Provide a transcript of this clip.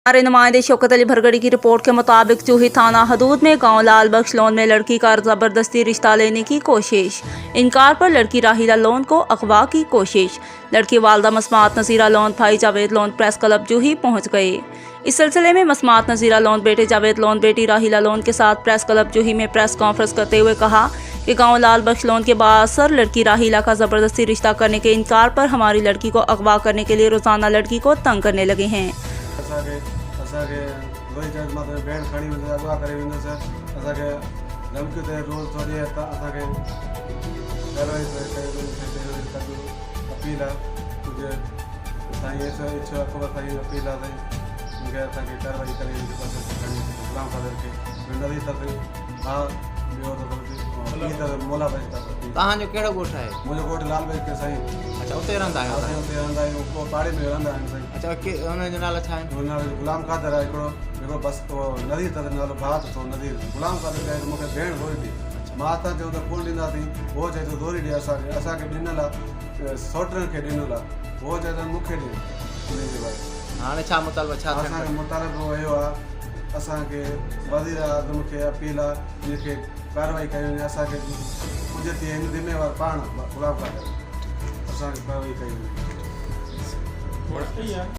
हमारे नुमाइंदे शौकत अली भरगड़ी की रिपोर्ट के मुताबिक चूही थाना हदूद में गांव लाल बख्श लोन में लड़की का ज़बरदस्ती रिश्ता लेने की कोशिश। इनकार पर लड़की राहिला लोन को अगवा की कोशिश। लड़की वालदा मसमात नज़ीरा लोन भाई Javed loan press club Juhi पहुंच गए। इस सिलसिले में मसमात नज़ीरा लोन बेटे जावेद लोन बेटी राहिला लोन के साथ प्रेस क्लब जूही में प्रेस कॉन्फ्रेंस करते हुए कहा कि गाँव लाल बख्श लोन के बासर लड़की राहिला का ज़बरदस्ती रिश्ता करने के इनकार पर हमारी लड़की को अगवा करने के लिए रोज़ाना लड़की को तंग करने लगे हैं। भेण खड़ी अगवा करे धमकियों ते रोज़ थोड़ी अपील आहे कुझु साईं इच्छा अकबर साईं अपील आहे साईं कार्रवाई करे गुलाम कादर खे नदी तक हा मोला तव्हांजो कहिड़ो ॻोठु आहे? मुंहिंजो ॻोठु लाल बख्श के साईं। अच्छा, उते रहंदा आहियो? असां उते रहंदा आहियूं, पोइ पाड़े में रहंदा आहियूं साईं। अच्छा, हुनजो नालो छा आहे? गुलाम कादर आहे हिकिड़ो बस नदी त नालो भाउ अथव नदी गुलाम कादर आहे। मूंखे भेण घोरी ॾे, मां तव्हां चयो त कोन ॾींदासीं, उहो चए थो दोरी ॾे असांखे ॾिनल आहे सौटनि खे ॾिनल आहे, उहो चए थो मूंखे ॾे। उनजे बारे हाणे छा मुतालबो छा असांखे मुतालबो इहो आहे असांखे वज़ीर आज़म खे अपील आहे जेके कार्रवाई कयूं असांखे मुंहिंजे थिए हिन ज़िम्मेवार पाण गुलाम कादर असांखे कार्रवाई कयूं।